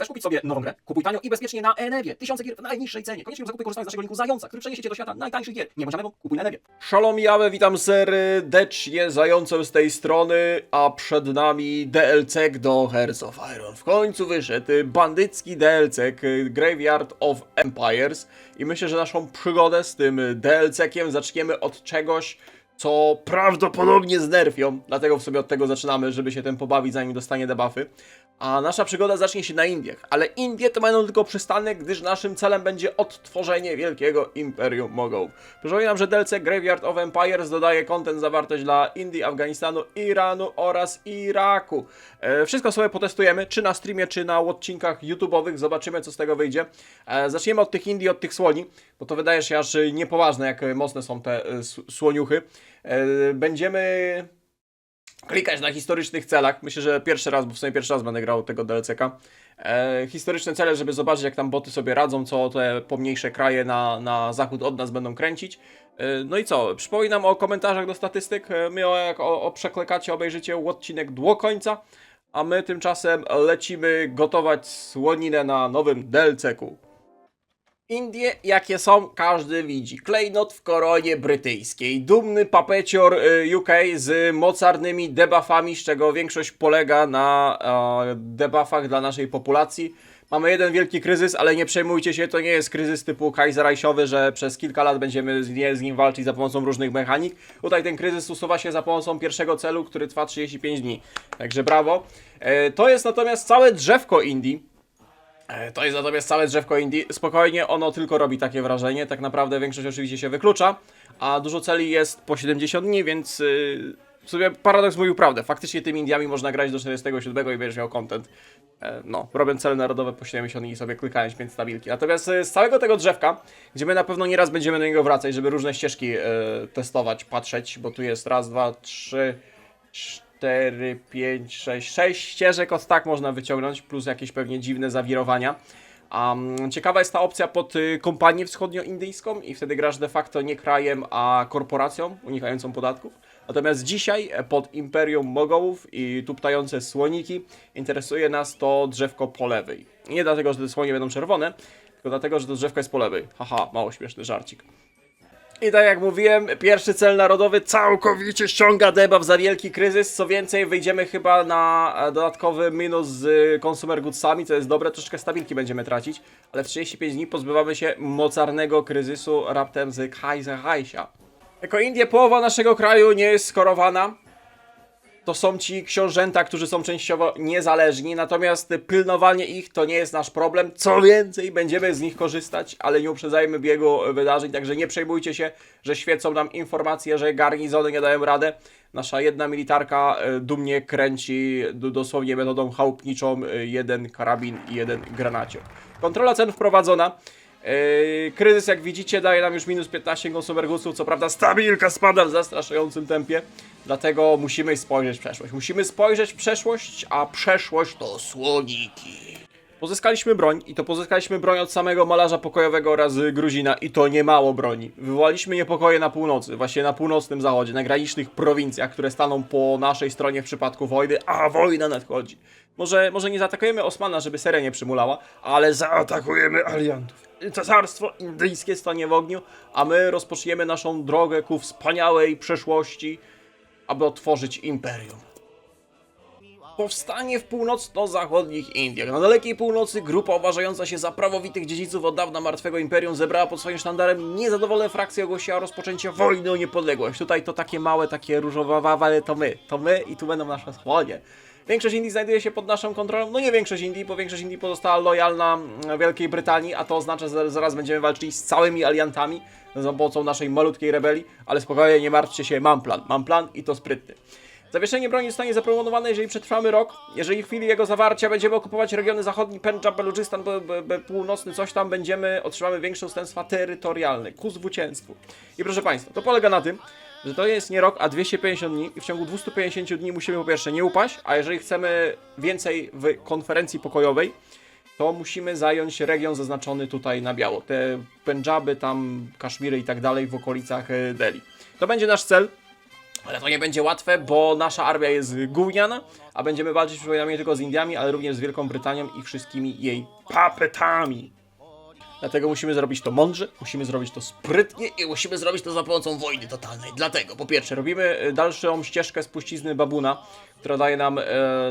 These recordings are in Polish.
Chcesz kupić sobie nową grę? Kupuj tanio i bezpiecznie na Enevie. Tysiące gier w najniższej cenie. Koniecznie zakupy korzystając z naszego linku Zająca, który przeniesie Cię do świata najtańszych gier. Nie bądź nową, kupuj na Enevie. Szalom jawe, witam serdecznie, Zającem z tej strony, a przed nami DLC do Hearts of Iron. W końcu wyszedł bandycki DLC Graveyard of Empires i myślę, że naszą przygodę z tym DLC-kiem zaczniemy od czegoś, co prawdopodobnie znerfią, dlatego w sobie od tego zaczynamy, żeby się tym pobawić, zanim dostanie debuffy. A nasza przygoda zacznie się na Indiach, ale Indie to będą tylko przystanek, gdyż naszym celem będzie odtworzenie wielkiego Imperium Mogołów. Przypominam, że DLC Graveyard of Empires dodaje content zawartość dla Indii, Afganistanu, Iranu oraz Iraku. Wszystko sobie potestujemy, czy na streamie, czy na odcinkach YouTube'owych, zobaczymy, co z tego wyjdzie. Zaczniemy od tych Indii, od tych słoni, bo to wydaje się aż niepoważne, jak mocne są te słoniuchy. Będziemy klikać na historycznych celach. Myślę, że pierwszy raz, bo w sumie pierwszy raz będę grał tego DLC-ka. Historyczne cele, żeby zobaczyć, jak tam boty sobie radzą, co te pomniejsze kraje na zachód od nas będą kręcić. No i co? Przypominam o komentarzach do statystyk. My jak o przeklikacie, obejrzycie odcinek do końca, a my tymczasem lecimy gotować słoninę na nowym DLC-ku. Indie, jakie są, każdy widzi. Klejnot w koronie brytyjskiej. Dumny papecior UK z mocarnymi debuffami, z czego większość polega na debuffach dla naszej populacji. Mamy jeden wielki kryzys, ale nie przejmujcie się, to nie jest kryzys typu kaiserreichowy, że przez kilka lat będziemy z nim walczyć za pomocą różnych mechanik. Tutaj ten kryzys usuwa się za pomocą pierwszego celu, który trwa 35 dni. Także brawo. To jest natomiast całe drzewko Indii. Spokojnie, ono tylko robi takie wrażenie, tak naprawdę większość oczywiście się wyklucza, a dużo celi jest po 70 dni, więc w sumie Paradox mówił prawdę, faktycznie tymi Indiami można grać do 47 i będziesz miał content. No, robiąc cele narodowe po 70 dni i sobie klikając 5 stabilki. Natomiast z całego tego drzewka, gdzie my na pewno nieraz będziemy do niego wracać, żeby różne ścieżki testować, patrzeć, bo tu jest raz, dwa, trzy, 4, 5, 6 ścieżek od tak można wyciągnąć, plus jakieś pewnie dziwne zawirowania. Ciekawa jest ta opcja pod kompanię wschodnioindyjską i wtedy grasz de facto nie krajem, a korporacją unikającą podatków. Natomiast dzisiaj pod Imperium Mogołów i tuptające słoniki interesuje nas to drzewko po lewej. I nie dlatego, że te słonie będą czerwone, tylko dlatego, że to drzewko jest po lewej. Haha, mało śmieszny żarcik. I tak jak mówiłem, pierwszy cel narodowy całkowicie ściąga debuff za wielki kryzys. Co więcej, wyjdziemy chyba na dodatkowy minus z Consumer Goodsami, co jest dobre, troszeczkę stabilki będziemy tracić, ale w 35 dni pozbywamy się mocarnego kryzysu raptem z Kaiserreicha. Jako Indie połowa naszego kraju nie jest skorowana. To są ci książęta, którzy są częściowo niezależni, natomiast pilnowanie ich to nie jest nasz problem. Co więcej, będziemy z nich korzystać, ale nie uprzedzajmy biegu wydarzeń, także nie przejmujcie się, że świecą nam informacje, że garnizony nie dają radę. Nasza jedna militarka dumnie kręci dosłownie metodą chałupniczą jeden karabin i jeden granaciok. Kontrola cen wprowadzona. Kryzys, jak widzicie, daje nam już minus 15 Consumer Goodsów, co prawda stabilka spada w zastraszającym tempie, dlatego musimy spojrzeć w przeszłość. Musimy spojrzeć w przeszłość, a przeszłość to słoniki. Pozyskaliśmy broń i to pozyskaliśmy broń od samego malarza pokojowego oraz Gruzina i to nie mało broni. Wywołaliśmy niepokoje na północy, właśnie na północnym zachodzie, na granicznych prowincjach, które staną po naszej stronie w przypadku wojny, a wojna nadchodzi. Może nie zaatakujemy Osmana, żeby seria nie przymulała, ale zaatakujemy aliantów. Cesarstwo indyjskie stanie w ogniu, a my rozpoczniemy naszą drogę ku wspaniałej przeszłości, aby otworzyć imperium. Powstanie w północno-zachodnich Indiach. Na dalekiej północy grupa uważająca się za prawowitych dziedziców od dawna martwego imperium zebrała pod swoim sztandarem niezadowolone frakcje, ogłosiła rozpoczęcie wojny o niepodległość. Tutaj to takie małe, takie różowe, ale to my i tu będą nasze słonie. Większość Indii znajduje się pod naszą kontrolą, no nie większość Indii, bo większość Indii pozostała lojalna Wielkiej Brytanii, a to oznacza, że zaraz będziemy walczyli z całymi aliantami za pomocą naszej malutkiej rebelii, ale spokojnie, nie martwcie się, mam plan i to sprytny. Zawieszenie broni zostanie zaproponowane, jeżeli przetrwamy rok. Jeżeli w chwili jego zawarcia będziemy okupować regiony zachodni, Pendżab, Beludżystan, północny, coś tam, otrzymamy większe ustępstwa terytorialne ku zwycięstwu. I proszę Państwa, to polega na tym, że to jest nie rok, a 250 dni i w ciągu 250 dni musimy po pierwsze nie upaść, a jeżeli chcemy więcej w konferencji pokojowej, to musimy zająć region zaznaczony tutaj na biało. Te Pendżaby, tam Kaszmiry i tak dalej w okolicach Delhi. To będzie nasz cel. Ale to nie będzie łatwe, bo nasza armia jest gówniana, a będziemy walczyć, przypominam, nie tylko z Indiami, ale również z Wielką Brytanią i wszystkimi jej papetami. Dlatego musimy zrobić to mądrze, musimy zrobić to sprytnie i musimy zrobić to za pomocą wojny totalnej. Dlatego, po pierwsze, robimy dalszą ścieżkę spuścizny Babuna, która daje nam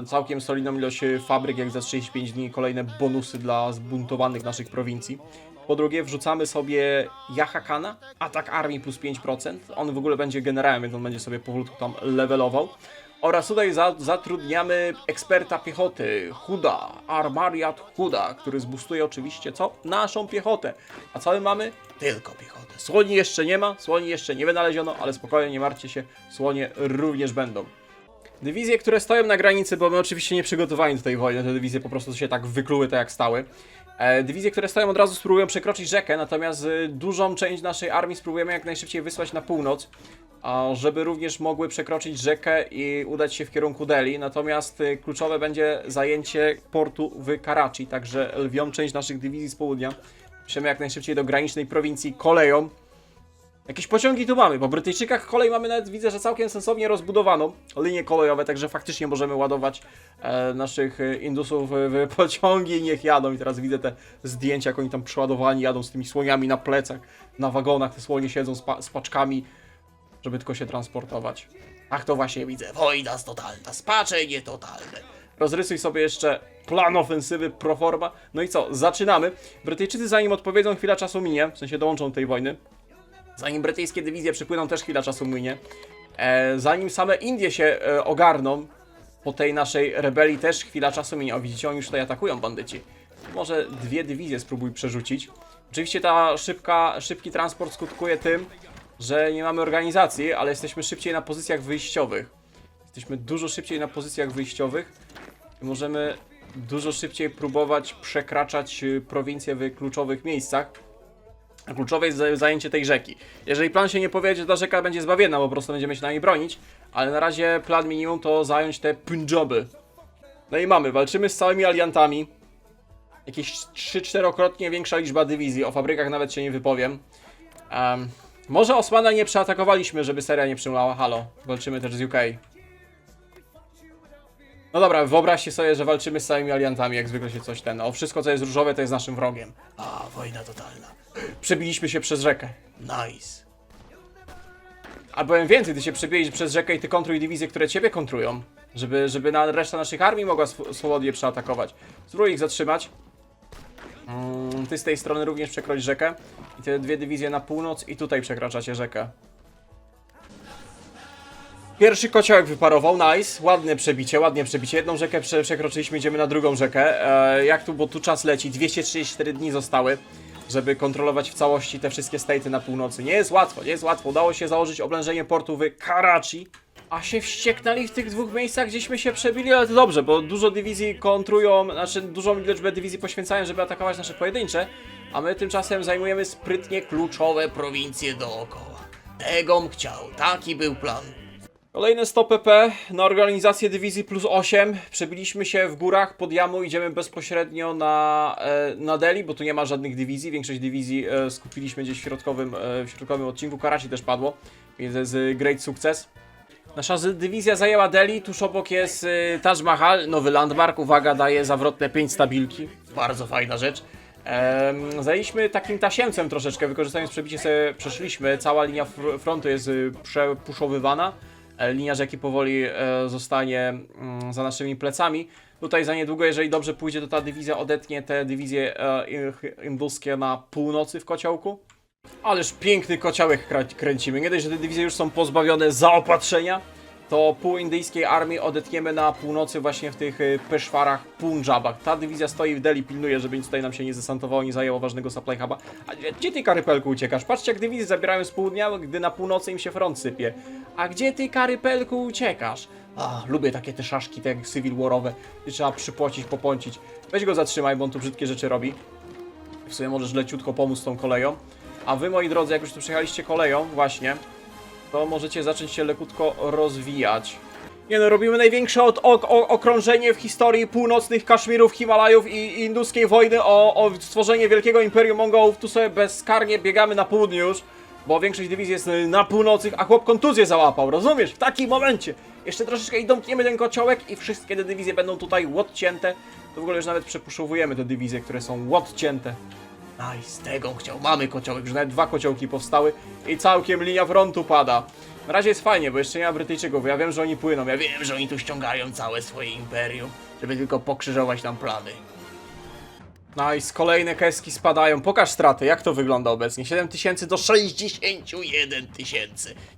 całkiem solidną ilość fabryk, jak za 35 dni kolejne bonusy dla zbuntowanych naszych prowincji. Po drugie, wrzucamy sobie Jahakana, atak armii plus 5%. On w ogóle będzie generałem, więc on będzie sobie powolutku tam levelował. Oraz tutaj zatrudniamy eksperta piechoty, Huda, Armariat Huda, który zbustuje oczywiście co? Naszą piechotę. A co my mamy? Tylko piechotę. Słoni jeszcze nie ma, słoni jeszcze nie wynaleziono, ale spokojnie, nie martwcie się, słonie również będą. Dywizje, które stoją na granicy, bo my oczywiście nie przygotowani do tej wojny, te dywizje po prostu się tak wykluły, tak jak stały. Dywizje, które stoją od razu spróbują przekroczyć rzekę, natomiast dużą część naszej armii spróbujemy jak najszybciej wysłać na północ, żeby również mogły przekroczyć rzekę i udać się w kierunku Delhi. Natomiast kluczowe będzie zajęcie portu w Karachi, także lwią część naszych dywizji z południa piszemy jak najszybciej do granicznej prowincji koleją. Jakieś pociągi tu mamy, po Brytyjczykach kolej mamy nawet, widzę, że całkiem sensownie rozbudowaną linie kolejowe, także faktycznie możemy ładować naszych Indusów w pociągi i niech jadą. I teraz widzę te zdjęcia, jak oni tam przeładowani jadą z tymi słoniami na plecach, na wagonach, te słonie siedzą z paczkami, żeby tylko się transportować. Ach, to właśnie widzę, wojna totalna, spaczenie totalne. Rozrysuj sobie jeszcze plan ofensywy pro forma. No i co, zaczynamy. Brytyjczycy, zanim odpowiedzą, chwila czasu minie, w sensie dołączą do tej wojny. Zanim brytyjskie dywizje przypłyną, też chwila czasu minie. Zanim same Indie się ogarną, po tej naszej rebelii też chwila czasu minie. O, widzicie, oni już tutaj atakują, bandyci. Może 2 dywizje spróbuj przerzucić. Oczywiście szybki transport skutkuje tym, że nie mamy organizacji, ale jesteśmy szybciej na pozycjach wyjściowych. Jesteśmy dużo szybciej na pozycjach wyjściowych i możemy dużo szybciej próbować przekraczać prowincje w kluczowych miejscach. A kluczowe jest zajęcie tej rzeki. Jeżeli plan się nie powiedzie, to ta rzeka będzie zbawiona, bo po prostu będziemy się na niej bronić. Ale na razie plan minimum to zająć te Punjaby. No i mamy, walczymy z całymi aliantami. Jakieś 3-4-krotnie większa liczba dywizji, o fabrykach nawet się nie wypowiem. Może Osmana nie przeatakowaliśmy, żeby seria nie przymlała. Halo, walczymy też z UK. No dobra, wyobraźcie sobie, że walczymy z całymi aliantami, jak zwykle się coś o wszystko co jest różowe to jest naszym wrogiem. A, wojna totalna. Przebiliśmy się przez rzekę. Nice. A powiem więcej, ty się przebiłeś przez rzekę i ty kontruj dywizje, które ciebie kontrują. Żeby reszta naszych armii mogła swobodnie przeatakować. Spróbuj ich zatrzymać. Ty z tej strony również przekroć rzekę. I te 2 dywizje na północ i tutaj przekraczacie rzekę. Pierwszy kociołek wyparował, nice, ładnie przebicie. Jedną rzekę przekroczyliśmy, idziemy na drugą rzekę. Jak tu, bo tu czas leci, 234 dni zostały, żeby kontrolować w całości te wszystkie statey na północy. Nie jest łatwo, udało się założyć oblężenie portu w Karachi. A się wścieknęli w tych 2 miejscach, gdzieśmy się przebili, ale to dobrze, bo dużo dywizji kontrują, znaczy dużą liczbę dywizji poświęcają, żeby atakować nasze pojedyncze, a my tymczasem zajmujemy sprytnie kluczowe prowincje dookoła. Tegom chciał, taki był plan. Kolejne 100 pp na organizację dywizji plus 8. Przebiliśmy się w górach pod Jammu, idziemy bezpośrednio na Delhi, bo tu nie ma żadnych dywizji. Większość dywizji skupiliśmy gdzieś w środkowym odcinku. Karachi też padło, więc to jest great sukces. Nasza dywizja zajęła Delhi, tuż obok jest Taj Mahal, nowy landmark, uwaga, daje zawrotne 5 stabilki. Bardzo fajna rzecz. Zajęliśmy takim tasiemcem troszeczkę, wykorzystując przebicie sobie przeszliśmy. Cała linia frontu jest przepuszowywana. Linia rzeki powoli zostanie za naszymi plecami. Tutaj za niedługo, jeżeli dobrze pójdzie, to ta dywizja odetnie te dywizje induskie na północy w kociołku. Ależ piękny kociołek kręcimy. Nie dość, że te dywizje już są pozbawione zaopatrzenia, to pół indyjskiej armii odetniemy na północy właśnie w tych Peszwarach, Punjabach. Ta dywizja stoi w Delhi, pilnuje, żeby nic tutaj nam się nie zesantowało, nie zajęło ważnego supply huba. A gdzie ty, karypelku, uciekasz? Patrzcie, jak dywizje zabierają z południa, gdy na północy im się front sypie. A gdzie ty, karypelku, uciekasz? Lubię takie te szaszki, te jak civil warowe. I trzeba przypocić, popącić. Weź go zatrzymaj, bo on tu brzydkie rzeczy robi. W sumie możesz leciutko pomóc tą koleją. A wy, moi drodzy, jak już tu przejechaliście koleją, właśnie, to możecie zacząć się lekutko rozwijać. Nie no, robimy największe okrążenie w historii północnych Kaszmirów, Himalajów i induskiej wojny o stworzenie wielkiego imperium Mongołów. Tu sobie bezkarnie biegamy na południu już. bo większość dywizji jest na północy, a chłop kontuzję załapał, rozumiesz? W takim momencie jeszcze troszeczkę i domkniemy ten kociołek i wszystkie te dywizje będą tutaj odcięte. To w ogóle już nawet przepuszowujemy te dywizje, które są odcięte. Nice, tego chciał. Mamy kociołek, już nawet 2 kociołki powstały i całkiem linia frontu pada. Na razie jest fajnie, bo jeszcze nie ma Brytyjczyków, ja wiem, że oni płyną, ja wiem, że oni tu ściągają całe swoje imperium, żeby tylko pokrzyżować nam plany. Nice, kolejne keski spadają. Pokaż straty, jak to wygląda obecnie. 7000 do 61 000.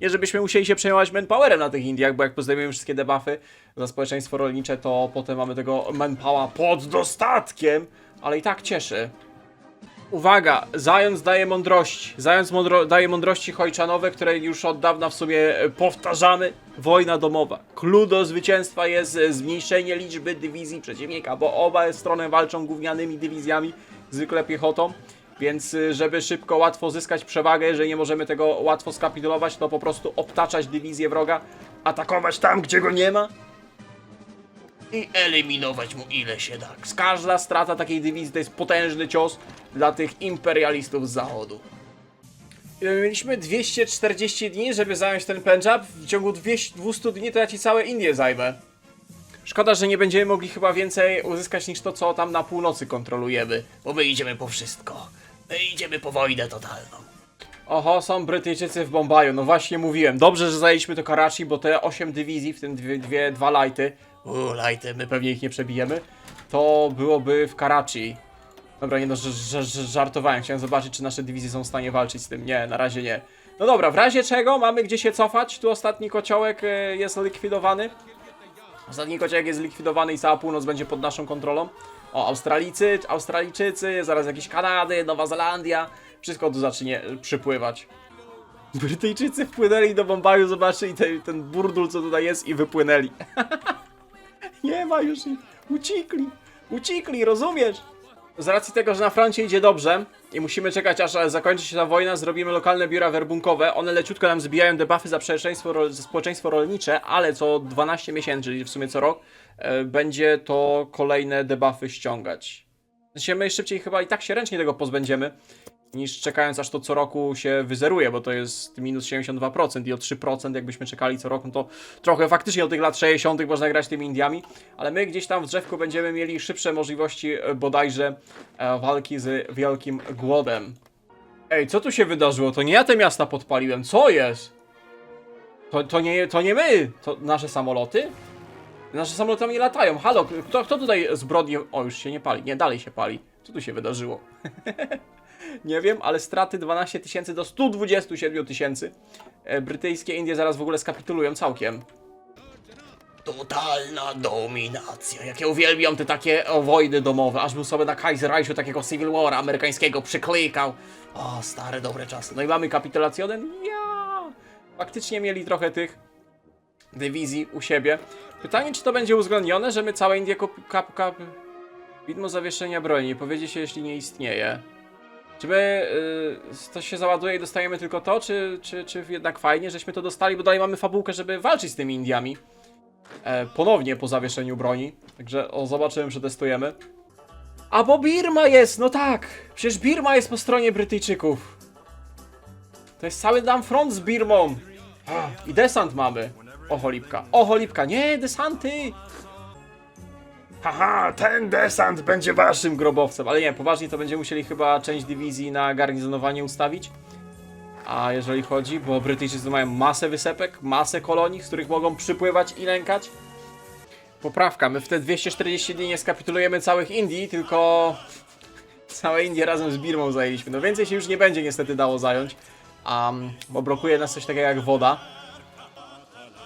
Nie żebyśmy musieli się przejmować manpowerem na tych Indiach, bo jak pozdejmiemy wszystkie debuffy za społeczeństwo rolnicze, to potem mamy tego manpower pod dostatkiem, ale i tak cieszy. Uwaga, zając daje mądrości. Zając daje mądrości hojczanowe, które już od dawna w sumie powtarzamy. Wojna domowa. Klucz do zwycięstwa jest zmniejszenie liczby dywizji przeciwnika, bo oba strony walczą gównianymi dywizjami, zwykle piechotą. Więc żeby szybko, łatwo zyskać przewagę, jeżeli nie możemy tego łatwo skapitulować, to po prostu obtaczać dywizję wroga, atakować tam, gdzie go nie ma i eliminować mu ile się da. Każda strata takiej dywizji to jest potężny cios dla tych imperialistów z zachodu. Mieliśmy 240 dni, żeby zająć ten Pendżab. W ciągu 200 dni to ja ci całe Indie zajmę. Szkoda, że nie będziemy mogli chyba więcej uzyskać niż to, co tam na północy kontrolujemy. Bo my idziemy po wszystko. My idziemy po wojnę totalną. Oho, są Brytyjczycy w Bombaju. No właśnie mówiłem. Dobrze, że zajęliśmy to Karachi, bo te 8 dywizji, w tym 2 lighty. Lighty, my pewnie ich nie przebijemy. To byłoby w Karachi. Dobra, nie no, żartowałem. Chciałem zobaczyć, czy nasze dywizje są w stanie walczyć z tym. Nie, na razie nie. No dobra, w razie czego mamy gdzie się cofać. Tu ostatni kociołek jest likwidowany. Ostatni kociołek jest zlikwidowany i cała północ będzie pod naszą kontrolą. O, Australijczycy, zaraz jakieś Kanady, Nowa Zelandia. Wszystko tu zacznie przypływać. Brytyjczycy wpłynęli do Bombaju, zobaczcie, i ten burdul, co tutaj jest, i wypłynęli. Nie ma już ich. Uciekli, rozumiesz? Z racji tego, że na froncie idzie dobrze i musimy czekać, aż zakończy się ta wojna, zrobimy lokalne biura werbunkowe. One leciutko nam zbijają debuffy za społeczeństwo rolnicze, ale co 12 miesięcy, czyli w sumie co rok, będzie to kolejne debuffy ściągać. Znaczy, my szybciej chyba i tak się ręcznie tego pozbędziemy, niż czekając aż to co roku się wyzeruje, bo to jest minus 72% i o 3% jakbyśmy czekali co roku, no to trochę faktycznie od tych lat 60. można grać tymi Indiami, ale my gdzieś tam w drzewku będziemy mieli szybsze możliwości bodajże walki z wielkim głodem. Ej, co tu się wydarzyło? To nie ja te miasta podpaliłem, co jest? To nie my, to nasze samoloty? Nasze samoloty nie latają, halo, kto tutaj zbrodni... O, już się nie pali, nie, dalej się pali. Co tu się wydarzyło? Nie wiem, ale straty 12 000 do 127 000. Brytyjskie Indie zaraz w ogóle skapitulują całkiem. Totalna dominacja. Jak ja uwielbiam te takie wojny domowe. Aż bym sobie na Kaiserreichu takiego Civil War amerykańskiego przyklikał. O, stare dobre czasy. No i mamy kapitulację. Ja! Faktycznie mieli trochę tych dywizji u siebie. Pytanie, czy to będzie uwzględnione, że my całe Indie widmo zawieszenia broni. Powiedzie się, jeśli nie istnieje. Czy my to się załaduje i dostajemy tylko to, czy jednak fajnie, żeśmy to dostali, bo dalej mamy fabułkę, żeby walczyć z tymi Indiami. Ponownie po zawieszeniu broni. Także zobaczymy, przetestujemy. A bo Birma jest, no tak! Przecież Birma jest po stronie Brytyjczyków. To jest cały nam front z Birmą. I desant mamy. O cholipka, nie, desanty! Haha, ten desant będzie waszym grobowcem. Ale nie, poważnie to będziemy musieli chyba część dywizji na garnizonowanie ustawić. A jeżeli chodzi, bo Brytyjczycy mają masę wysepek, masę kolonii, z których mogą przypływać i lękać. Poprawka, my w te 240 dni nie skapitulujemy całych Indii, tylko całe Indie razem z Birmą zajęliśmy. No więcej się już nie będzie niestety dało zająć, bo blokuje nas coś takiego jak woda.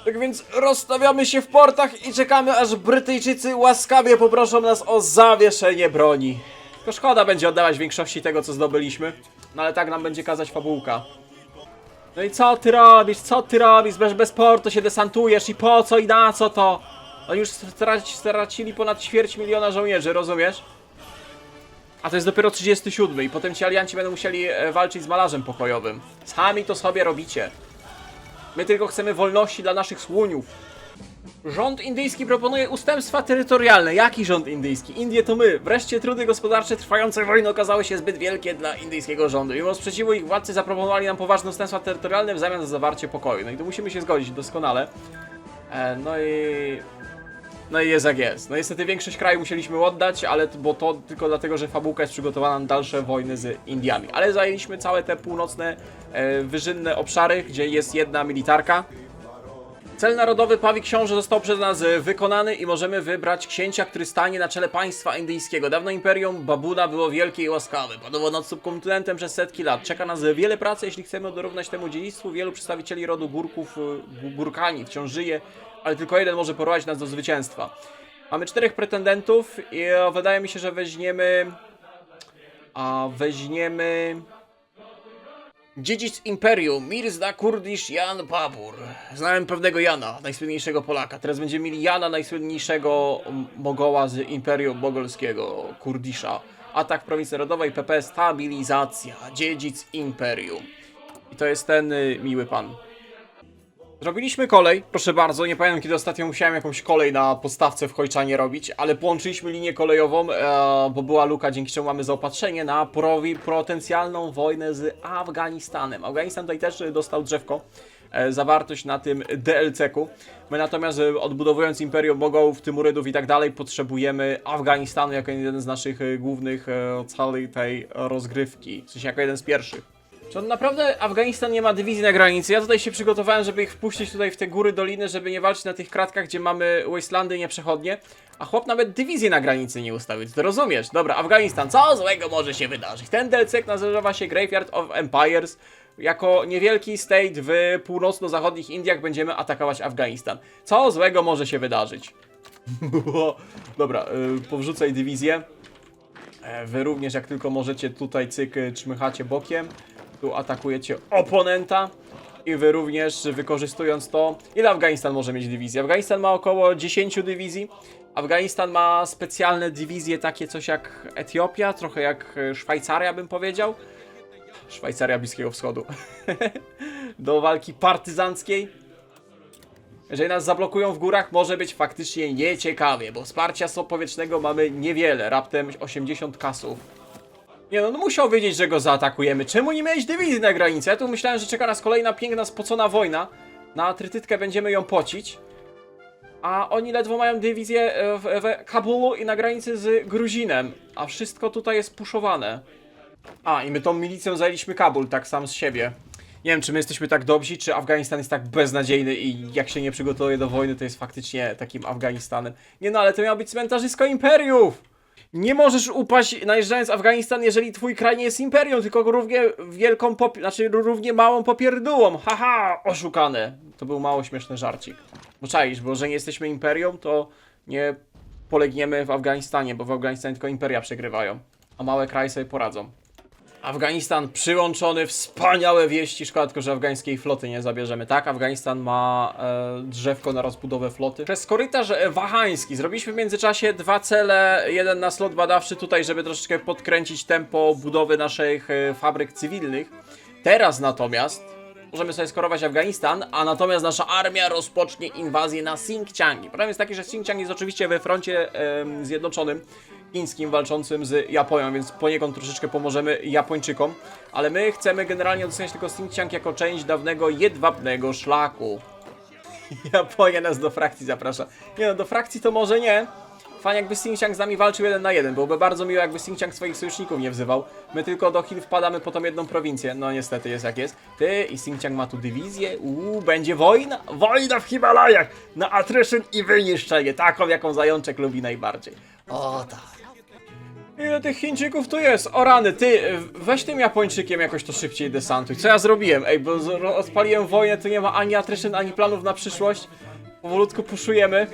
Tak więc rozstawiamy się w portach i czekamy, aż Brytyjczycy łaskawie poproszą nas o zawieszenie broni. Tylko szkoda będzie oddawać większości tego, co zdobyliśmy, no ale tak nam będzie kazać fabułka. No i co ty robisz? Bez portu się desantujesz i po co i na co to? Oni już stracili ponad 250 000 żołnierzy, rozumiesz? A to jest dopiero 37 i potem ci alianci będą musieli walczyć z malarzem pokojowym. Sami to sobie robicie. My tylko chcemy wolności dla naszych słoniów. Rząd indyjski proponuje ustępstwa terytorialne. Jaki rząd indyjski? Indie to my. Wreszcie trudy gospodarcze trwającej wojny okazały się zbyt wielkie dla indyjskiego rządu. Mimo sprzeciwu ich władcy zaproponowali nam poważne ustępstwa terytorialne w zamian za zawarcie pokoju. No i tu musimy się zgodzić doskonale. No i jest jak jest. No niestety większość kraju musieliśmy oddać, ale bo to tylko dlatego, że fabułka jest przygotowana na dalsze wojny z Indiami. Ale zajęliśmy całe te północne, wyżynne obszary, gdzie jest jedna militarka. Cel narodowy Pawi Książę został przez nas wykonany i możemy wybrać księcia, który stanie na czele państwa indyjskiego. Dawno imperium Babuna było wielkie i łaskawe. Panowało nad subkontynentem przez setki lat. Czeka nas wiele pracy, jeśli chcemy dorównać temu dziedzictwu. Wielu przedstawicieli rodu Górków, Górkani wciąż żyje, ale tylko jeden może prowadzić nas do zwycięstwa. Mamy 4 pretendentów i wydaje mi się, że weźmiemy dziedzic imperium, Mirza Kurdish Jan Babur. Znałem pewnego Jana, najsłynniejszego Polaka. Teraz będziemy mieli Jana, najsłynniejszego Mogoła z imperium mogolskiego, Kurdisza. Atak w prowincji narodowej, PP, stabilizacja, dziedzic imperium. I to jest ten miły pan. Zrobiliśmy kolej, proszę bardzo, nie pamiętam kiedy ostatnio musiałem jakąś kolej na podstawce w Chojczanie robić, ale połączyliśmy linię kolejową, bo była luka, dzięki czemu mamy zaopatrzenie na potencjalną wojnę z Afganistanem. Afganistan tutaj też dostał drzewko, zawartość na tym DLC-ku. My natomiast odbudowując Imperium Mogołów, Tymurydów i tak dalej, potrzebujemy Afganistanu jako jeden z naszych głównych cali tej rozgrywki, w sensie jako jeden z pierwszych. Czy naprawdę Afganistan nie ma dywizji na granicy? Ja tutaj się przygotowałem, żeby ich wpuścić tutaj w te góry, doliny, żeby nie walczyć na tych kratkach, gdzie mamy wastelandy nieprzechodnie. A chłop nawet dywizji na granicy nie ustawił, ty rozumiesz? Dobra, Afganistan, co złego może się wydarzyć? Ten DLC nazywa się Graveyard of Empires. Jako niewielki state w północno-zachodnich Indiach będziemy atakować Afganistan. Co złego może się wydarzyć? Dobra, powrzucaj dywizję. Wy również jak tylko możecie tutaj cyk czmychacie bokiem. Tu atakujecie oponenta i wy również wykorzystując to. Ile Afganistan może mieć dywizji? Afganistan ma około 10 dywizji. Afganistan ma specjalne dywizje, takie coś jak Etiopia, trochę jak Szwajcaria bym powiedział. Szwajcaria Bliskiego Wschodu. Do walki partyzanckiej. Jeżeli nas zablokują w górach, może być faktycznie nieciekawie, bo wsparcia powietrznego mamy niewiele, raptem 80 kasów. Nie no, musiał wiedzieć, że go zaatakujemy. Czemu nie miałeś dywizji na granicy? Ja tu myślałem, że czeka nas kolejna piękna, spocona wojna. Na trytytkę będziemy ją pocić. A oni ledwo mają dywizję w Kabulu i na granicy z Gruzinem. A wszystko tutaj jest puszowane. A, i my tą milicją zajęliśmy Kabul, tak sam z siebie. Nie wiem, czy my jesteśmy tak dobrzy, czy Afganistan jest tak beznadziejny i jak się nie przygotuje do wojny, to jest faktycznie takim Afganistanem. Nie no, ale to miało być cmentarzysko imperiów! Nie możesz upaść najeżdżając Afganistan, jeżeli twój kraj nie jest imperium, tylko równie wielką, równie małą popierdółą. Haha, oszukane. To był mało śmieszny żarcik. Bo czaisz, bo że nie jesteśmy imperium, to nie polegniemy w Afganistanie, bo w Afganistanie tylko imperia przegrywają, a małe kraje sobie poradzą. Afganistan przyłączony, wspaniałe wieści, szkoda tylko, że afgańskiej floty nie zabierzemy. Tak, Afganistan ma drzewko na rozbudowę floty. Przez korytarz wahański zrobiliśmy w międzyczasie 2 cele, jeden na slot badawczy tutaj, żeby troszeczkę podkręcić tempo budowy naszych fabryk cywilnych. Teraz natomiast możemy sobie skorować Afganistan, a natomiast nasza armia rozpocznie inwazję na Xinjiang. Problem jest taki, że Xinjiang jest oczywiście we froncie zjednoczonym chińskim walczącym z Japonią, więc poniekąd troszeczkę pomożemy Japończykom, ale my chcemy generalnie odzyskać tylko Xinjiang jako część dawnego jedwabnego szlaku. Japonia nas do frakcji zaprasza. Nie no, do frakcji to może nie. Fajnie jakby Xinjiang z nami walczył 1 na 1. Byłoby bardzo miło, jakby Xinjiang swoich sojuszników nie wzywał. My tylko do Chin wpadamy po tą jedną prowincję. No niestety jest jak jest. Ty i Xinjiang ma tu dywizję. Będzie wojna. Wojna w Himalajach. Na attrition i wyniszczenie. Taką, jaką Zajączek lubi najbardziej. O tak. Ile tych Chińczyków tu jest? O rany, ty, weź tym Japończykiem jakoś to szybciej desantuj. Co ja zrobiłem? Ej, bo odpaliłem wojnę, to nie ma ani attrition, ani planów na przyszłość. Powolutku puszujemy.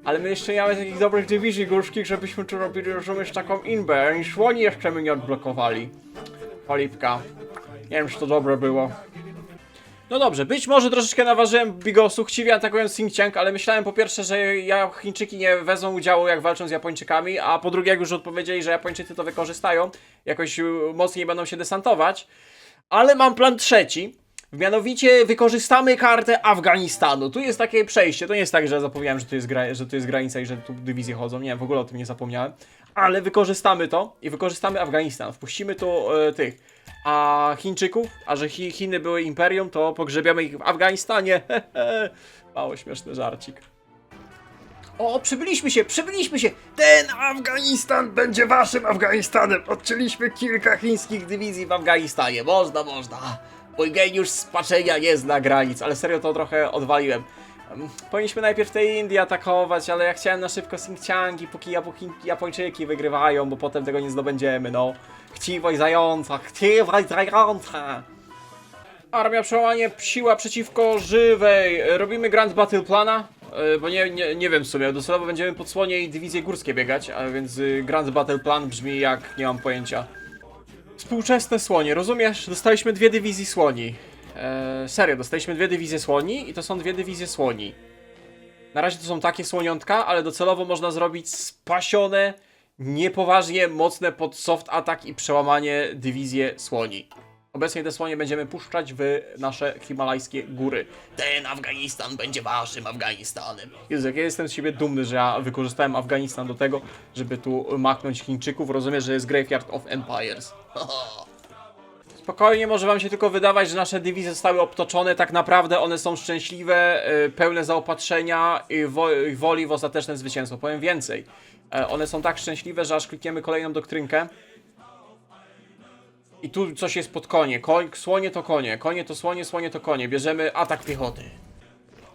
Ale my jeszcze nie mamy takich dobrych dywizji górskich, żebyśmy tu robili, rozumiesz, taką inbę. Ani słoni jeszcze my nie odblokowali. Polipka. Nie wiem, czy to dobre było. No dobrze, być może troszeczkę naważyłem bigosu, chciwie atakując Xinjiang, ale myślałem po pierwsze, że Chińczyki nie wezmą udziału jak walczą z Japończykami, a po drugie jak już odpowiedzieli, że Japończycy to wykorzystają, jakoś mocniej będą się desantować. Ale mam plan trzeci. Mianowicie wykorzystamy kartę Afganistanu. Tu jest takie przejście, to nie jest tak, że zapomniałem, że tu jest granica i że tu dywizje chodzą. Nie, w ogóle o tym nie zapomniałem. Ale wykorzystamy to i wykorzystamy Afganistan. Wpuścimy tu tych Chińczyków, a że Chiny były imperium, to pogrzebiamy ich w Afganistanie. Mało śmieszny żarcik. O, przybyliśmy się! Ten Afganistan będzie waszym Afganistanem! Odcięliśmy kilka chińskich dywizji w Afganistanie. Można. Mój geniusz spaczenia nie zna granic, ale serio to trochę odwaliłem. Powinniśmy najpierw te Indie atakować, ale ja chciałem na szybko Xinjiangi, póki Japończyki wygrywają, bo potem tego nie zdobędziemy, no. Chciwość zająca! Armia przełamanie siła przeciwko żywej. Robimy Grand Battle Plana, bo nie wiem w sumie, docelowo będziemy pod słonie i dywizje górskie biegać, a więc Grand Battle Plan brzmi jak nie mam pojęcia. Współczesne słonie, rozumiesz? Dostaliśmy 2 dywizje słoni. Serio, dostaliśmy 2 dywizje słoni i to są 2 dywizje słoni. Na razie to są takie słoniątka, ale docelowo można zrobić spasione, niepoważnie mocne pod soft attack i przełamanie dywizje słoni. Obecnie te słonie będziemy puszczać w nasze himalajskie góry. Ten Afganistan będzie waszym Afganistanem. Jezu, jak ja jestem z siebie dumny, że ja wykorzystałem Afganistan do tego, żeby tu machnąć Chińczyków. Rozumiesz, że jest Graveyard of Empires. Spokojnie, może wam się tylko wydawać, że nasze dywizje zostały obtoczone. Tak naprawdę one są szczęśliwe, pełne zaopatrzenia i woli w ostateczne zwycięstwo. Powiem więcej. One są tak szczęśliwe, że aż klikniemy kolejną doktrynkę. I tu coś jest pod konie. Słonie to konie. Konie to słonie, słonie to konie. Bierzemy atak piechoty.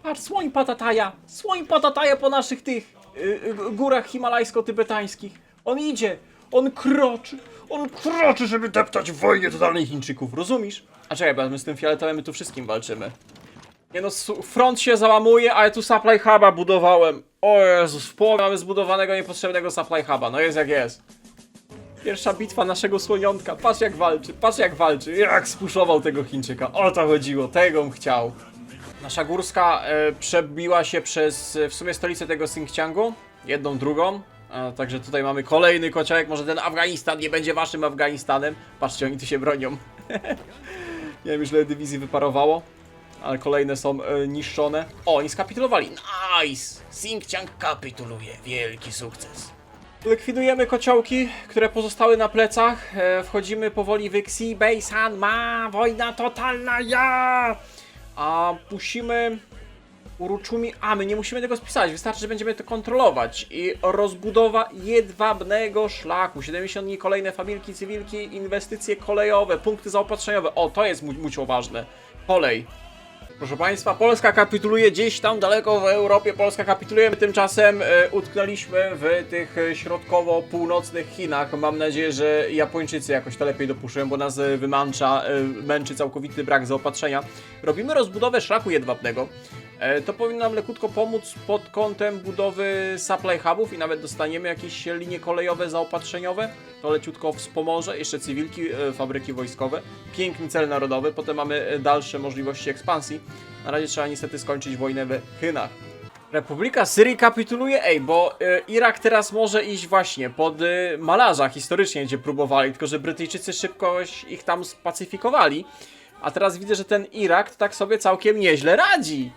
Patrz, słoń patataja. Słoń patataja po naszych tych górach himalajsko-tybetańskich. On idzie. On kroczy, żeby deptać w wojnie totalnej Chińczyków. Rozumiesz? A czekaj, bo my z tym fioletowym my tu wszystkim walczymy. Nie no, front się załamuje, ale tu supply huba budowałem. O Jezus, w połowie mamy zbudowanego niepotrzebnego supply huba. No jest jak jest. Pierwsza bitwa naszego słoniątka. Patrz jak walczy. Jak spuszował tego Chińczyka. O to chodziło, tego bym chciał. Nasza górska przebiła się przez w sumie stolicę tego Xinjiangu. Jedną, drugą. Także tutaj mamy kolejny kociołek. Może ten Afganistan nie będzie waszym Afganistanem. Patrzcie, oni tu się bronią. Nie wiem już ile dywizji wyparowało. Ale kolejne są niszczone. O, oni skapitulowali. Nice! Xinjiang kapituluje. Wielki sukces. Likwidujemy kociołki, które pozostały na plecach. Wchodzimy powoli w Xibei-san. Ma wojna totalna, ja! A musimy... Uruchumi... A, my nie musimy tego spisać. Wystarczy, że będziemy to kontrolować. I rozbudowa jedwabnego szlaku. 70 dni, kolejne fabryki, cywilki, inwestycje kolejowe, punkty zaopatrzeniowe. O, to jest mucio ważne. Kolej. Proszę Państwa, Polska kapituluje gdzieś tam daleko w Europie. Polska kapituluje. My tymczasem utknęliśmy w tych środkowo-północnych Chinach. Mam nadzieję, że Japończycy jakoś to lepiej dopuszczają, bo nas męczy całkowity brak zaopatrzenia. Robimy rozbudowę szlaku jedwabnego. To powinno nam lekutko pomóc pod kątem budowy supply hubów i nawet dostaniemy jakieś linie kolejowe zaopatrzeniowe. To leciutko wspomoże. Jeszcze cywilki, fabryki wojskowe. Piękny cel narodowy. Potem mamy dalsze możliwości ekspansji. Na razie trzeba niestety skończyć wojnę w Chinach. Republika Syrii kapituluje, bo Irak teraz może iść właśnie pod Malarza historycznie, gdzie próbowali, tylko że Brytyjczycy szybko ich tam spacyfikowali. A teraz widzę, że ten Irak to tak sobie całkiem nieźle radzi.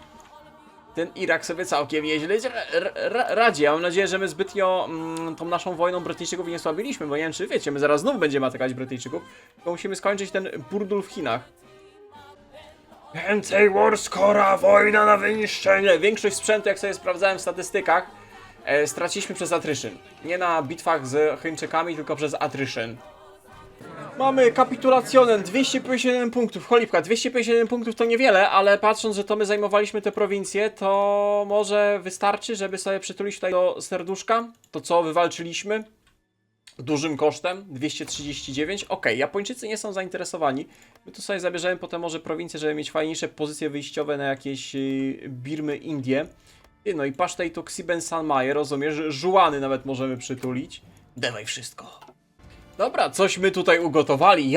Radzi. Ja mam nadzieję, że my zbytnio tą naszą wojną Brytyjczyków nie słabiliśmy, bo nie wiem, czy wiecie, my zaraz znów będziemy atakować Brytyjczyków, bo musimy skończyć ten burdul w Chinach. Więcej warscora, wojna na wyniszczenie. Większość sprzętu, jak sobie sprawdzałem w statystykach, straciliśmy przez attrition. Nie na bitwach z Chińczykami, tylko przez attrition. Mamy kapitulacjonem, 251 punktów, cholipka, 251 punktów to niewiele, ale patrząc, że to my zajmowaliśmy te prowincje, to może wystarczy, żeby sobie przytulić tutaj do serduszka, to co wywalczyliśmy, dużym kosztem, 239, Japończycy nie są zainteresowani, my tu sobie zabierzemy potem może prowincje, żeby mieć fajniejsze pozycje wyjściowe na jakieś Birmy, Indie, no i pasztej to Xiben-Sanmaje, rozumiesz, żułany nawet możemy przytulić, dawaj wszystko. Dobra, coś my tutaj ugotowali.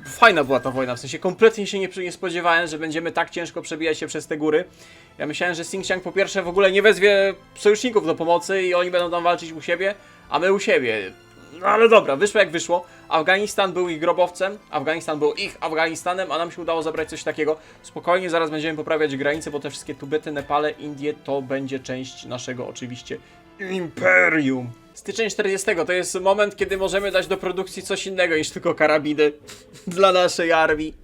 Fajna była ta wojna, w sensie kompletnie się nie spodziewałem, że będziemy tak ciężko przebijać się przez te góry. Ja myślałem, że Xinjiang po pierwsze w ogóle nie wezwie sojuszników do pomocy i oni będą tam walczyć u siebie, a my u siebie. No ale dobra, wyszło jak wyszło. Afganistan był ich grobowcem, Afganistan był ich Afganistanem, a nam się udało zabrać coś takiego. Spokojnie, zaraz będziemy poprawiać granice, bo te wszystkie Tybety, Nepale, Indie to będzie część naszego oczywiście imperium. Styczeń 40 to jest moment, kiedy możemy dać do produkcji coś innego niż tylko karabiny dla naszej armii.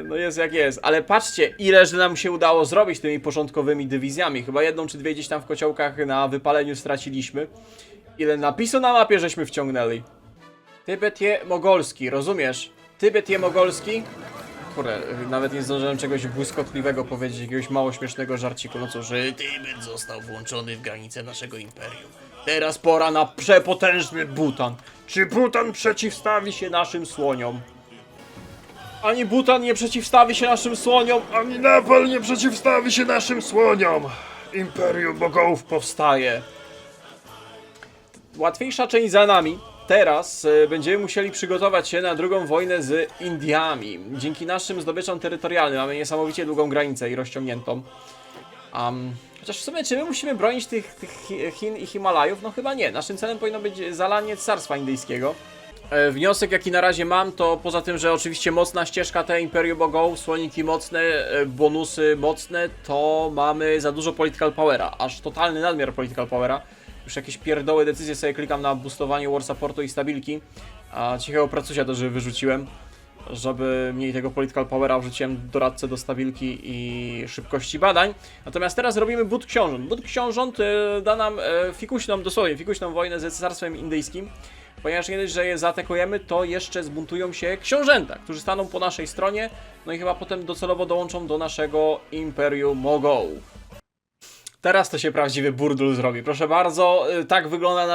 No jest jak jest, ale patrzcie, ile że nam się udało zrobić tymi początkowymi dywizjami. Chyba jedną czy dwie gdzieś tam w kociołkach na wypaleniu straciliśmy. Ile napisu na mapie żeśmy wciągnęli. Tybet je mogolski, rozumiesz? Tybet je mogolski? Kurde, nawet nie zdążyłem czegoś błyskotliwego powiedzieć, jakiegoś mało śmiesznego żarciku. No cóż, że Tybet został włączony w granice naszego imperium. Teraz pora na przepotężny Butan. Czy Butan przeciwstawi się naszym słoniom? Ani Butan nie przeciwstawi się naszym słoniom, ani Nepal nie przeciwstawi się naszym słoniom. Imperium Mogołów powstaje. Łatwiejsza część za nami. Teraz będziemy musieli przygotować się na drugą wojnę z Indiami. Dzięki naszym zdobyczom terytorialnym mamy niesamowicie długą granicę i rozciągniętą. Chociaż w sumie, czy my musimy bronić tych Chin i Himalajów? No chyba nie. Naszym celem powinno być zalanie Carstwa Indyjskiego. Wniosek jaki na razie mam, to poza tym, że oczywiście mocna ścieżka te Imperium Mogołów, słoniki mocne, bonusy mocne, to mamy za dużo political powera, aż totalny nadmiar political powera. Już jakieś pierdołe decyzje sobie klikam na boostowanie war supportu i stabilki, a cichego pracusia też wyrzuciłem, żeby mniej tego political powera wrzuciłem doradcę do stabilki i szybkości badań. Natomiast teraz robimy Bód Książąt. Bód Książąt da nam fikuśną, dosłownie fikuśną wojnę ze Cesarstwem Indyjskim. Ponieważ nie dość, że je zaatakujemy, to jeszcze zbuntują się książęta, którzy staną po naszej stronie, no i chyba potem docelowo dołączą do naszego Imperium Mogołów. Teraz to się prawdziwy burdel zrobi. Proszę bardzo, tak wygląda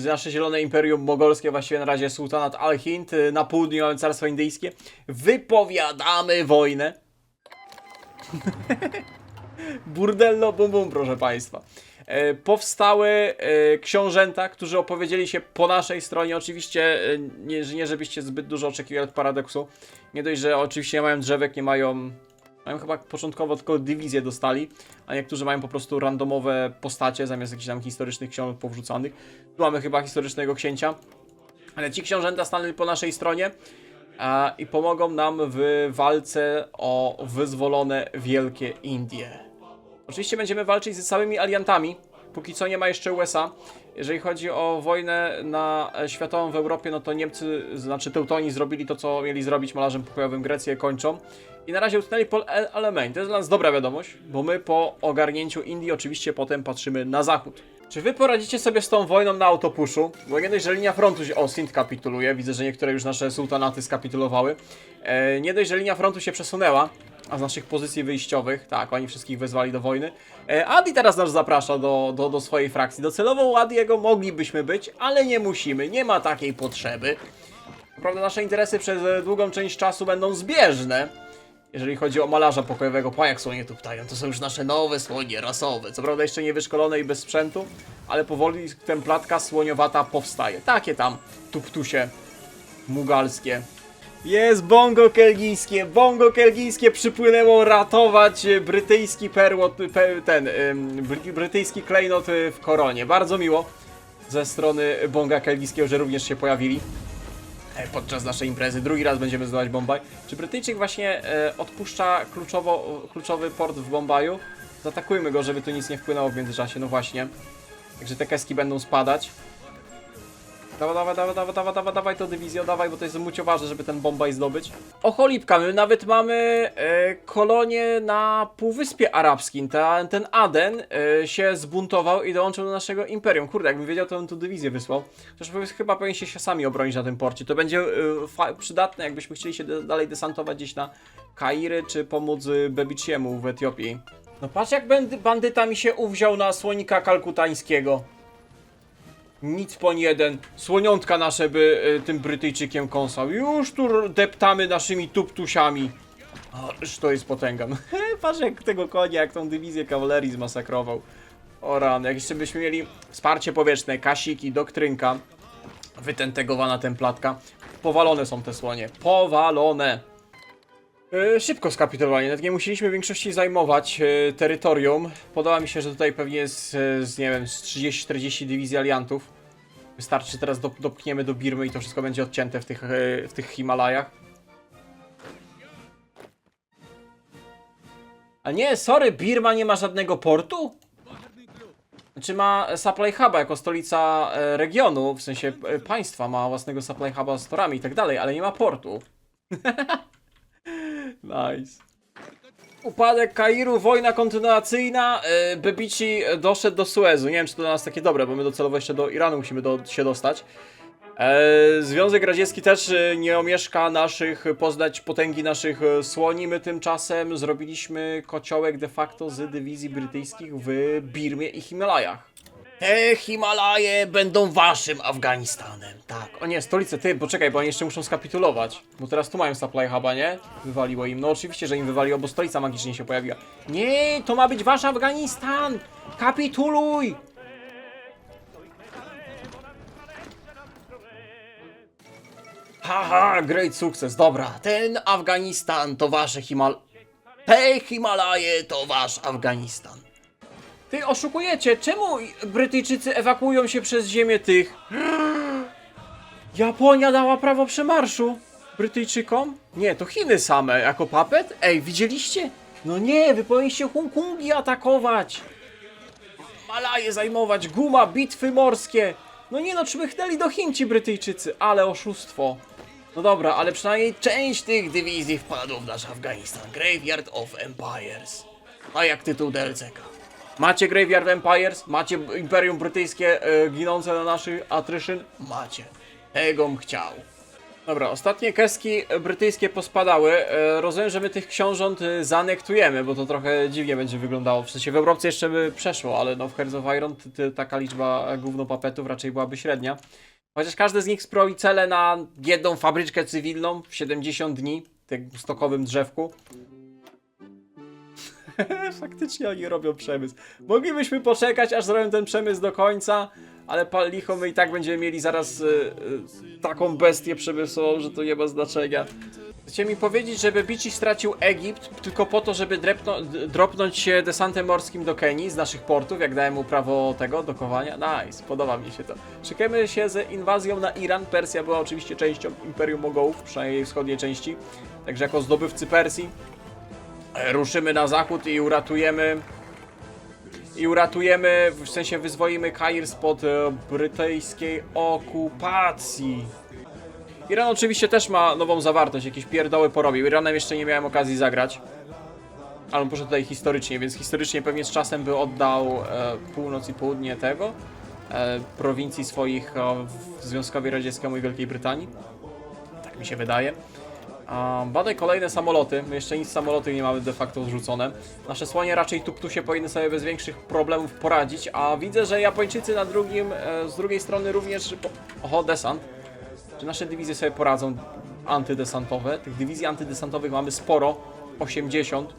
nasze zielone Imperium Mogolskie, właściwie na razie Sultanat Al-Hind, na południu mamy Carstwo Indyjskie. Wypowiadamy wojnę. Burdello bum bum, proszę Państwa. Powstały książęta, którzy opowiedzieli się po naszej stronie. Oczywiście nie żebyście zbyt dużo oczekiwali od paradoksu. Nie dość, że oczywiście nie mają drzewek, nie mają... Mają chyba początkowo tylko dywizję dostali, a niektórzy mają po prostu randomowe postacie zamiast jakichś tam historycznych książek powrzucanych. Tu mamy chyba historycznego księcia. Ale ci książęta stanęli po naszej stronie i pomogą nam w walce o wyzwolone Wielkie Indie. Oczywiście będziemy walczyć ze całymi aliantami, póki co nie ma jeszcze USA. Jeżeli chodzi o wojnę światową w Europie, no to Niemcy, znaczy Teutoni zrobili to, co mieli zrobić malarzem pokojowym, Grecję kończą. I na razie utknęli po Alamein. To jest dla nas dobra wiadomość, bo my po ogarnięciu Indii oczywiście potem patrzymy na zachód. Czy wy poradzicie sobie z tą wojną na autopuszu? Bo nie dość, że linia frontu się... O, Sind kapituluje. Widzę, że niektóre już nasze sultanaty skapitulowały. Nie dość, że linia frontu się przesunęła, a z naszych pozycji wyjściowych, tak, oni wszystkich wezwali do wojny. Adi teraz nas zaprasza do swojej frakcji. Docelowo u Adiego moglibyśmy być, ale nie musimy, nie ma takiej potrzeby. Naprawdę nasze interesy przez długą część czasu będą zbieżne. Jeżeli chodzi o malarza pokojowego, pa jak słonie tu ptają, to są już nasze nowe słonie rasowe. Co prawda jeszcze nie wyszkolone i bez sprzętu, ale powoli templatka słoniowata powstaje. Takie tam tuptusie mugalskie. Jest bongo kelgijskie przypłynęło ratować brytyjski brytyjski klejnot w koronie. Bardzo miło ze strony bonga kelgijskiego, że również się pojawili podczas naszej imprezy. Drugi raz będziemy zdobywać Bombaj. Czy Brytyjczyk właśnie odpuszcza kluczowy port w Bombaju? Zaatakujmy go, żeby tu nic nie wpłynęło w międzyczasie. No właśnie. Także te keski będą spadać. Dawaj to dywizjo, dawaj, bo to jest mucioważne, żeby ten Bombaj zdobyć. O cholipka, my nawet mamy kolonię na Półwyspie Arabskim. Ten Aden się zbuntował i dołączył do naszego imperium. Kurde, jakbym wiedział, to bym tu dywizję wysłał. Chociaż chyba powinniście się sami obronić na tym porcie. To będzie przydatne, jakbyśmy chcieli się dalej desantować gdzieś na Kairy, czy pomóc Bebiciemu w Etiopii. No patrz, jak bandyta mi się uwziął na słonika kalkutańskiego. Nic po jeden. Słoniątka nasze by tym Brytyjczykiem kąsał. Już tu deptamy naszymi tuptusiami. Ależ to jest potęga. Patrz jak tego konia, jak tą dywizję kawalerii zmasakrował. O rany, jak jeszcze byśmy mieli wsparcie powietrzne, kasiki, doktrynka, wytentegowana templatka. Powalone są te słonie. Powalone. Szybko skapitulowanie, nawet nie musieliśmy w większości zajmować terytorium. Podoba mi się, że tutaj pewnie jest nie wiem, z 30-40 dywizji aliantów. Wystarczy teraz dopchniemy do Birmy i to wszystko będzie odcięte w tych Himalajach. A nie, sorry, Birma nie ma żadnego portu? Znaczy ma supply huba jako stolica regionu, w sensie państwa, ma własnego supply huba z torami i tak dalej, ale nie ma portu. Nice. Upadek Kairu, wojna kontynuacyjna, Bebici doszedł do Suezu. Nie wiem, czy to dla nas takie dobre, bo my docelowo jeszcze do Iranu musimy się dostać. Związek Radziecki też nie omieszka poznać potęgi naszych słoni. My tymczasem zrobiliśmy kociołek de facto z dywizji brytyjskich w Birmie i Himalajach. Te Himalaje będą waszym Afganistanem. Tak. O nie, stolice, ty, poczekaj, bo oni jeszcze muszą skapitulować. Bo teraz tu mają supply huba, nie? Wywaliło im. No oczywiście, że im wywaliło, bo stolica magicznie się pojawiła. Nie, to ma być wasz Afganistan! Kapituluj! Haha, great sukces, dobra. Ten Afganistan to wasze Te Himalaje to wasz Afganistan. Ty oszukujecie, czemu Brytyjczycy ewakuują się przez ziemię tych? Japonia dała prawo przemarszu Brytyjczykom? Nie, to Chiny same, jako papet? Ej, widzieliście? No nie, wy powinniście Hongkongi atakować. Malaje zajmować, guma, bitwy morskie. No nie no, czmychnęli do Chin ci Brytyjczycy, ale oszustwo. No dobra, ale przynajmniej część tych dywizji wpadło w nasz Afganistan. Graveyard of Empires. A jak tytuł DLC-ka? Macie Graveyard Empires? Macie Imperium Brytyjskie ginące na naszych attrition? Macie. Tegom chciał. Dobra, ostatnie keski brytyjskie pospadały. Rozumiem, że my tych książąt zanektujemy, bo to trochę dziwnie będzie wyglądało. W sensie w Europce jeszcze by przeszło, ale no w Hearts of Iron taka liczba gównopapetów raczej byłaby średnia. Chociaż każdy z nich sproi cele na jedną fabryczkę cywilną w 70 dni, w tym stokowym drzewku. Faktycznie oni robią przemysł. Moglibyśmy poczekać, aż zrobią ten przemysł do końca, ale pal licho, my i tak będziemy mieli zaraz taką bestię przemysłową, że to nie ma znaczenia. Chcecie mi powiedzieć, że Bebici stracił Egipt tylko po to, żeby dropnąć się desantem morskim do Kenii z naszych portów, jak dałem mu prawo tego dokowania? Nice, podoba mi się to. Szykujemy się z inwazją na Iran. Persja była oczywiście częścią Imperium Mogołów, przynajmniej jej wschodniej części. Także jako zdobywcy Persji ruszymy na zachód i uratujemy, w sensie wyzwolimy Kair spod brytyjskiej okupacji. Iran oczywiście też ma nową zawartość, jakieś pierdoły porobił. Iranem jeszcze nie miałem okazji zagrać. Ale on poszedł tutaj historycznie, więc historycznie pewnie z czasem by oddał północ i południe tego prowincji swoich w Związkowi Radzieckiemu i Wielkiej Brytanii. Tak mi się wydaje. Badaj kolejne samoloty. My jeszcze nic z samoloty nie mamy de facto zrzucone. Nasze słonie raczej tuptusie powinny sobie bez większych problemów poradzić, a widzę, że Japończycy na z drugiej strony również... Oho, desant. Czy nasze dywizje sobie poradzą antydesantowe? Tych dywizji antydesantowych mamy sporo, 80.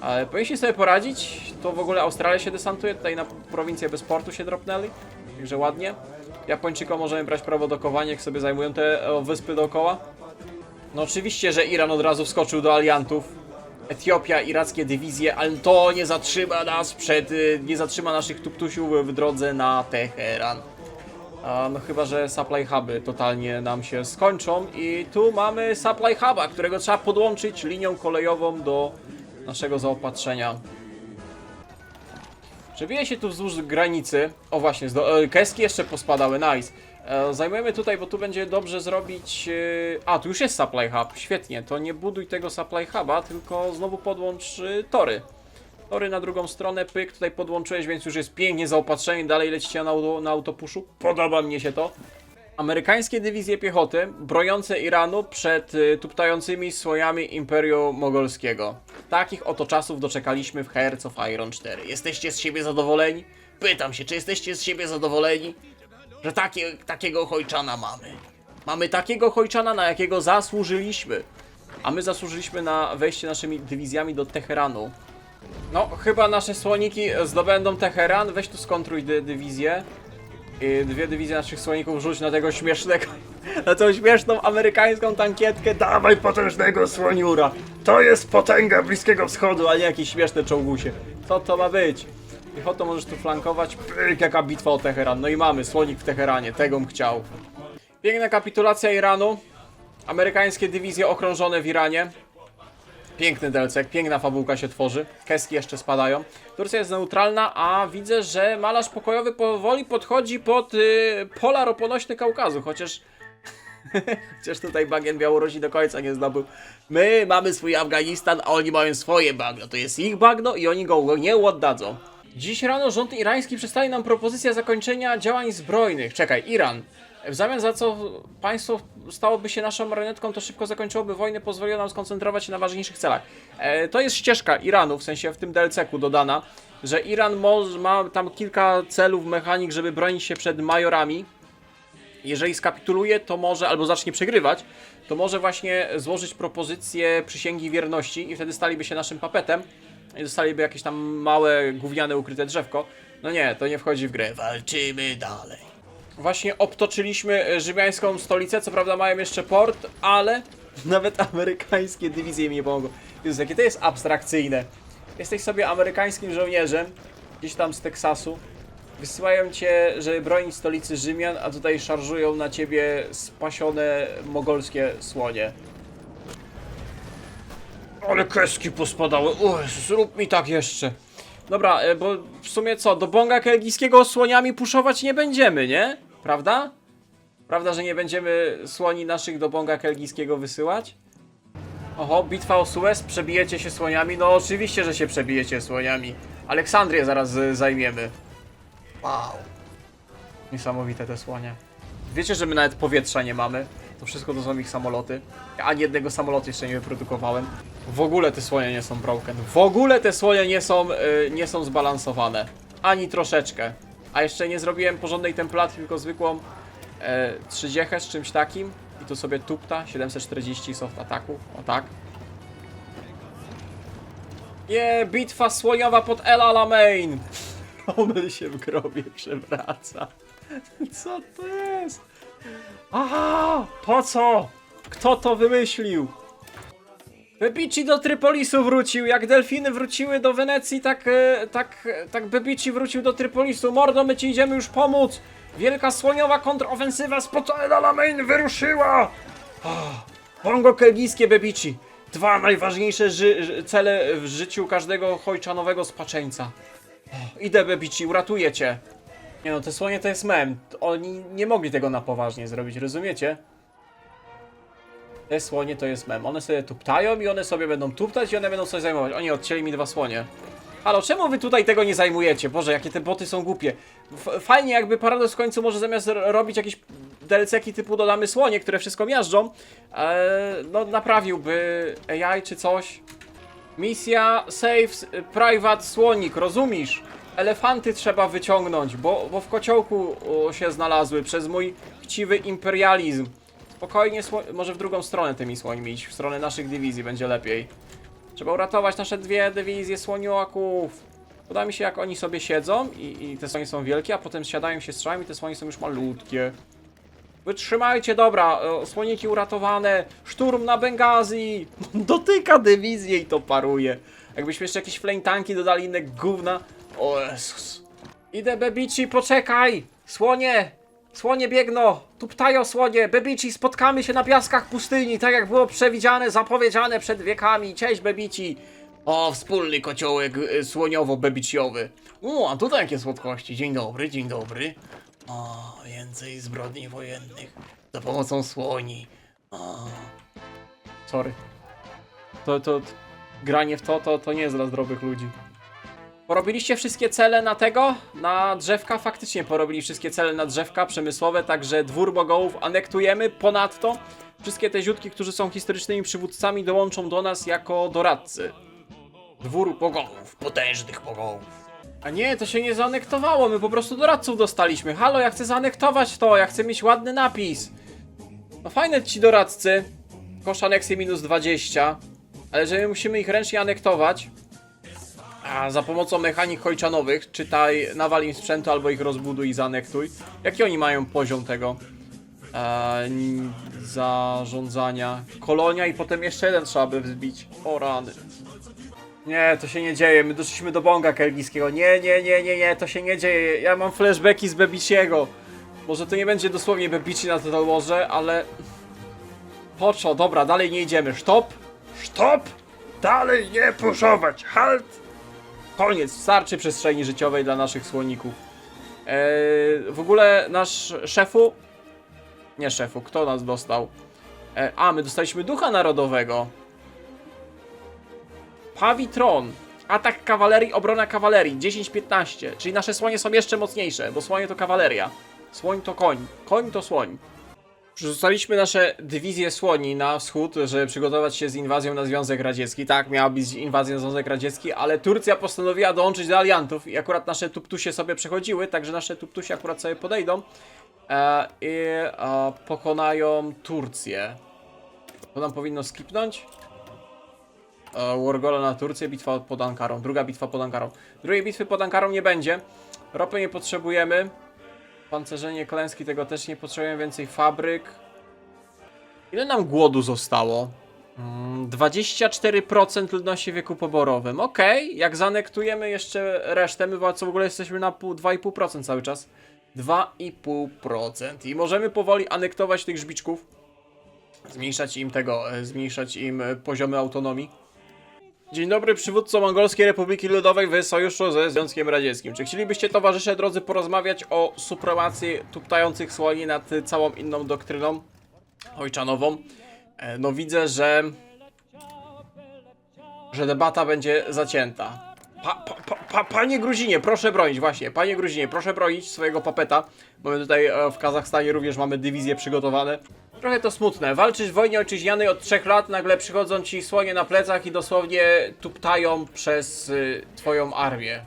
Ale powinniście sobie poradzić. To w ogóle Australia się desantuje, tutaj na prowincję bez portu się dropnęli. Także ładnie. Japończykom możemy brać prawo dokowania, jak sobie zajmują te wyspy dookoła. No oczywiście, że Iran od razu wskoczył do aliantów. Etiopia, irackie dywizje, ale to nie zatrzyma nas nie zatrzyma naszych tuptusiów w drodze na Teheran. No chyba, że supply huby totalnie nam się skończą i tu mamy supply huba, którego trzeba podłączyć linią kolejową do naszego zaopatrzenia. Przewija się tu wzdłuż granicy. O właśnie, keski jeszcze pospadały, nice. Zajmujemy tutaj, bo tu będzie dobrze zrobić... A, tu już jest supply hub, świetnie. To nie buduj tego supply huba, tylko znowu podłącz tory. Tory na drugą stronę, pyk, tutaj podłączyłeś, więc już jest pięknie zaopatrzenie. Dalej lecicie na autopuszu. Podoba mnie się to. Amerykańskie dywizje piechoty broniące Iranu przed tuptającymi słojami Imperium Mogolskiego. Takich oto czasów doczekaliśmy w Hearts of Iron 4. Jesteście z siebie zadowoleni? Pytam się, czy jesteście z siebie zadowoleni? Że takiego Chojczana mamy. Mamy takiego Chojczana, na jakiego zasłużyliśmy. A my zasłużyliśmy na wejście naszymi dywizjami do Teheranu. No, chyba nasze słoniki zdobędą Teheran. Weź tu skontruj dywizję. I dwie dywizje naszych słoników rzuć na tego śmiesznego, na tą śmieszną amerykańską tankietkę. Dawaj potężnego słoniura. To jest potęga Bliskiego Wschodu, a nie jakieś śmieszne czołgusie. Co to ma być? Piechotą możesz tu flankować. Pyk, jaka bitwa o Teheran. No i mamy, słonik w Teheranie. Tego bym chciał. Piękna kapitulacja Iranu. Amerykańskie dywizje okrążone w Iranie. Piękny delcek, piękna fabułka się tworzy. Keski jeszcze spadają. Turcja jest neutralna, a widzę, że malarz pokojowy powoli podchodzi pod pola roponośny Kaukazu. Chociaż tutaj bagien Białorusi do końca nie zdobył. My mamy swój Afganistan, a oni mają swoje bagno. To jest ich bagno i oni go nie oddadzą. Dziś rano rząd irański przedstawił nam propozycję zakończenia działań zbrojnych. Czekaj, Iran. W zamian za co państwo stałoby się naszą marionetką, to szybko zakończyłoby wojnę, pozwoliło nam skoncentrować się na ważniejszych celach. To jest ścieżka Iranu, w sensie w tym DLC-ku dodana, że Iran ma tam kilka celów mechanik, żeby bronić się przed majorami. Jeżeli skapituluje, to może, albo zacznie przegrywać, to może właśnie złożyć propozycję przysięgi wierności i wtedy staliby się naszym papetem i dostaliby jakieś tam małe, gówniane, ukryte drzewko. No nie, to nie wchodzi w grę. Walczymy dalej. Właśnie obtoczyliśmy rzymiańską stolicę, co prawda mają jeszcze port, ale nawet amerykańskie dywizje mi nie pomogą. Jezus, jakie to jest abstrakcyjne. Jesteś sobie amerykańskim żołnierzem, gdzieś tam z Teksasu. Wysyłają cię, żeby bronić stolicy Rzymian, a tutaj szarżują na ciebie spasione mogolskie słonie. Ale kreski pospadały. Zrób mi tak jeszcze. Dobra, bo w sumie co, do Bonga Kelgijskiego słoniami puszować nie będziemy, nie? Prawda? Prawda, że nie będziemy słoni naszych do Bonga Kelgijskiego wysyłać? Oho, bitwa o Suez, przebijecie się słoniami? No oczywiście, że się przebijecie słoniami. Aleksandrię zaraz zajmiemy. Wow. Niesamowite te słonie. Wiecie, że my nawet powietrza nie mamy? To wszystko to są ich samoloty. Ja ani jednego samolotu jeszcze nie wyprodukowałem. W ogóle te słonie nie są broken. W ogóle te słonie nie są zbalansowane. Ani troszeczkę. A jeszcze nie zrobiłem porządnej templatki, tylko zwykłą 30 z czymś takim. I tu sobie tupta, 740 soft ataku. O tak. Bitwa słoniowa pod El Alamein. Omyl się w grobie przewraca. Co to jest? Aha! Po co? Kto to wymyślił? Bebici do Trypolisu wrócił. Jak delfiny wróciły do Wenecji, tak Bebici wrócił do Trypolisu. Mordo, my ci idziemy już pomóc. Wielka słoniowa kontrofensywa spod El Alamein wyruszyła. Bongo kelgijskie Bebici. Dwa najważniejsze cele w życiu każdego chojczanowego spaczeńca. Idę, Bebici, uratuję cię. Nie no, te słonie to jest mem. Oni nie mogli tego na poważnie zrobić, rozumiecie? Te słonie to jest mem. One sobie tuptają i one sobie będą tuptać i one będą coś zajmować. Oni odcięli mi 2 słonie. Halo, czemu wy tutaj tego nie zajmujecie? Boże, jakie te boty są głupie. Fajnie, jakby Paradox w końcu może zamiast robić jakieś DLC-ki typu dodamy słonie, które wszystko miażdżą, no naprawiłby AI czy coś. Misja Save Private Słonik, rozumiesz? Elefanty trzeba wyciągnąć, bo w kociołku się znalazły przez mój chciwy imperializm. Spokojnie, może w drugą stronę tymi słońmi iść, w stronę naszych dywizji będzie lepiej. Trzeba uratować nasze 2 dywizje słoniołaków. Podoba mi się, jak oni sobie siedzą i te słonie są wielkie, a potem siadają się strzałem i te słonie są już malutkie. Wytrzymajcie, dobra, słoniki uratowane, szturm na Bengazji. Dotyka dywizję i to paruje. Jakbyśmy jeszcze jakieś flame tanki dodali, inne gówna. O Jezus. Idę, Bebici, poczekaj! Słonie! Słonie biegną! Tuptają słonie! Bebici, spotkamy się na piaskach pustyni, tak jak było przewidziane, zapowiedziane przed wiekami. Cześć, Bebici! O, wspólny kociołek słoniowo-bebiciowy. A tutaj jakie słodkości. Dzień dobry, dzień dobry. O, więcej zbrodni wojennych za pomocą słoni. O. Sorry. To granie w to nie jest dla zdrowych ludzi. Porobiliście wszystkie cele na tego? Na drzewka? Faktycznie porobili wszystkie cele na drzewka przemysłowe, także dwór bogołów anektujemy. Ponadto wszystkie te ziutki, którzy są historycznymi przywódcami, dołączą do nas jako doradcy. Dwór bogołów, potężnych bogołów. A nie, to się nie zaanektowało, my po prostu doradców dostaliśmy. Halo, ja chcę zaanektować to, ja chcę mieć ładny napis. No fajne ci doradcy. Koszt aneksji minus 20. Ale że my musimy ich ręcznie anektować, a za pomocą mechanik chojczanowych, czytaj nawal im sprzętu albo ich rozbuduj i zaanektuj. Jaki oni mają poziom tego? zarządzania. Kolonia i potem jeszcze jeden trzeba by wzbić. O rany. Nie, to się nie dzieje. My doszliśmy do bonga kelgijskiego. Nie, to się nie dzieje. Ja mam flashbacki z Bebiciego. Może to nie będzie dosłownie Bebici na Total Warze, ale... Poczo, dobra, dalej nie idziemy. Stop! Stop! Dalej nie puszować! Halt! Koniec, starczy przestrzeni życiowej dla naszych słoników. W ogóle nasz szefu... Nie szefu, kto nas dostał? My dostaliśmy ducha narodowego. Pawitron. Atak kawalerii, obrona kawalerii. 10-15. Czyli nasze słonie są jeszcze mocniejsze, bo słonie to kawaleria. Słoń to koń. Koń to słoń. Przerzucaliśmy nasze dywizje słoni na wschód, żeby przygotować się z inwazją na Związek Radziecki. Tak, miała być inwazja na Związek Radziecki, ale Turcja postanowiła dołączyć do aliantów i akurat nasze tuptusie sobie przechodziły, także nasze tuptusie akurat sobie podejdą i pokonają Turcję. To nam powinno skipnąć. Wargola na Turcję, bitwa pod Ankarą. Druga bitwa pod Ankarą. Drugiej bitwy pod Ankarą nie będzie. Ropy nie potrzebujemy. Pancerzenie klęski, tego też nie potrzebujemy. Więcej fabryk. Ile nam głodu zostało? 24% ludności w wieku poborowym. Okej, jak zanektujemy jeszcze resztę, my co w ogóle jesteśmy na 2,5% cały czas. 2,5%. I możemy powoli anektować tych żbiczków. Zmniejszać im poziomy autonomii. Dzień dobry, przywódco Mongolskiej Republiki Ludowej w sojuszu ze Związkiem Radzieckim. Czy chcielibyście, towarzysze drodzy, porozmawiać o supremacji tuptających słoni nad całą inną doktryną ojczanową? No widzę, że debata będzie zacięta. Panie Gruzinie, proszę bronić, właśnie. Panie Gruzinie, proszę bronić swojego papeta, bo my tutaj w Kazachstanie również mamy dywizje przygotowane. Trochę to smutne. Walczysz w wojnie ojczyźnianej od 3 lat, nagle przychodzą ci słonie na plecach i dosłownie tuptają przez twoją armię.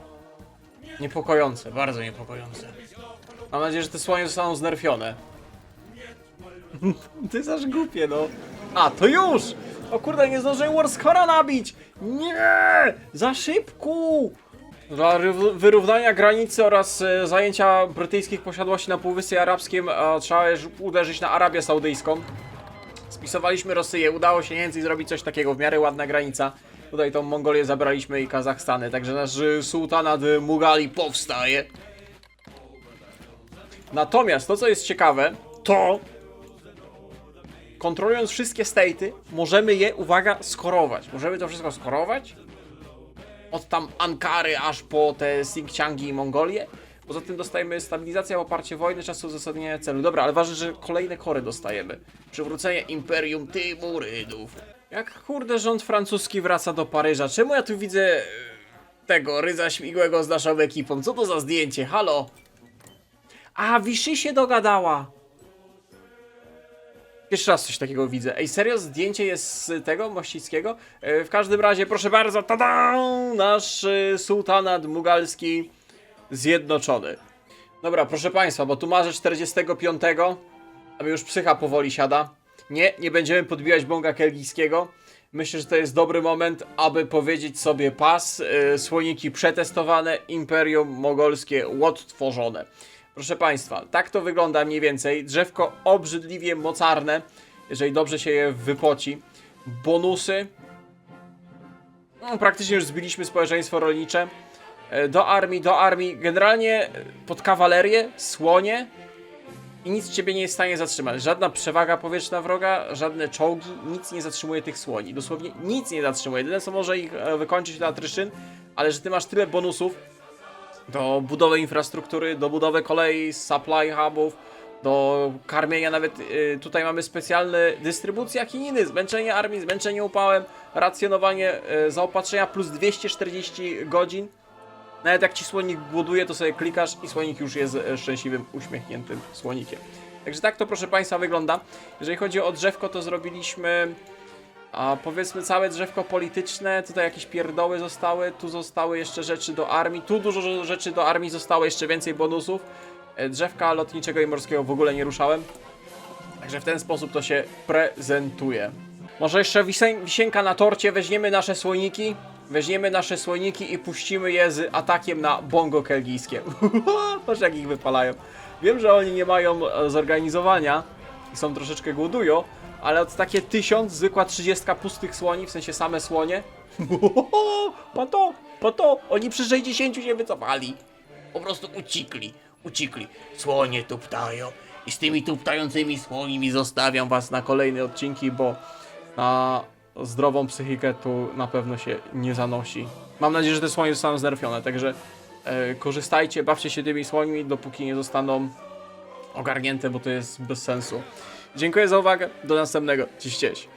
Niepokojące, bardzo niepokojące. Mam nadzieję, że te słonie zostaną znerfione. To jest aż głupie, no. To już! O kurde, nie zdążyłem Warscora nabić! Nie! Za szybko! Dla wyrównania granicy oraz zajęcia brytyjskich posiadłości na Półwyspie Arabskim trzeba uderzyć na Arabię Saudyjską. Spisowaliśmy Rosyję, udało się więcej zrobić coś takiego, w miarę ładna granica. Tutaj tą Mongolię zabraliśmy i Kazachstany, także nasz sułtanat Mugali powstaje. Natomiast to, co jest ciekawe, to kontrolując wszystkie state'y, możemy je, uwaga, skorować. Możemy to wszystko skorować. Od tam Ankary aż po te Xinjiangi i Mongolię. Poza tym dostajemy stabilizację w oparciu wojny, czasu uzasadnienia celu. Dobra, ale ważne, że kolejne kory dostajemy. Przywrócenie Imperium Tymurydów. Jak kurde rząd francuski wraca do Paryża? Czemu ja tu widzę tego Rydza Śmigłego z naszą ekipą? Co to za zdjęcie? Halo? Vichy się dogadała. Pierwszy raz coś takiego widzę. Ej, serio? Zdjęcie jest z tego Mościckiego? W każdym razie, proszę bardzo, tada! Nasz sułtanat mugalski zjednoczony. Dobra, proszę państwa, bo tu marzec 45, a mi już psycha powoli siada. Nie będziemy podbijać bonga kelgijskiego. Myślę, że to jest dobry moment, aby powiedzieć sobie pas. Słoniki przetestowane, imperium mogolskie odtworzone. Proszę państwa, tak to wygląda mniej więcej. Drzewko obrzydliwie mocarne, jeżeli dobrze się je wypoci. Bonusy. Praktycznie już zbiliśmy społeczeństwo rolnicze. Do armii. Generalnie pod kawalerię, słonie i nic ciebie nie jest w stanie zatrzymać. Żadna przewaga powietrzna wroga, żadne czołgi, nic nie zatrzymuje tych słoni. Dosłownie nic nie zatrzymuje. Jedyne co może ich wykończyć to atryszyn, ale że ty masz tyle bonusów do budowy infrastruktury, do budowy kolei, supply hubów, do karmienia nawet, tutaj mamy specjalne dystrybucja chininy, zmęczenie armii, zmęczenie upałem, racjonowanie zaopatrzenia plus 240 godzin. Nawet jak ci słonik głoduje, to sobie klikasz i słonik już jest szczęśliwym, uśmiechniętym słonikiem. Także tak to, proszę państwa, wygląda. Jeżeli chodzi o drzewko, to zrobiliśmy powiedzmy całe drzewko polityczne. Tutaj jakieś pierdoły zostały, tu zostały jeszcze rzeczy do armii, tu dużo rzeczy do armii zostało, jeszcze więcej bonusów. Drzewka lotniczego i morskiego w ogóle nie ruszałem. Także w ten sposób to się prezentuje. Może jeszcze wisienka na torcie, weźmiemy nasze słoniki i puścimy je z atakiem na bongo kelgijskie. Patrz jak ich wypalają. Wiem, że oni nie mają zorganizowania, i są troszeczkę głodują, ale od takie 1000, zwykła 30 pustych słoni, w sensie same słonie. Pato, oni przy 60 się wycofali. Po prostu uciekli. Słonie tuptają i z tymi tuptającymi słonimi Zostawiam was na kolejne odcinki, bo na zdrową psychikę tu na pewno się nie zanosi. Mam nadzieję, że te słonie zostaną znerfione, także korzystajcie, bawcie się tymi słońmi, dopóki nie zostaną ogarnięte, bo to jest bez sensu. Dziękuję za uwagę, do następnego. Cześć.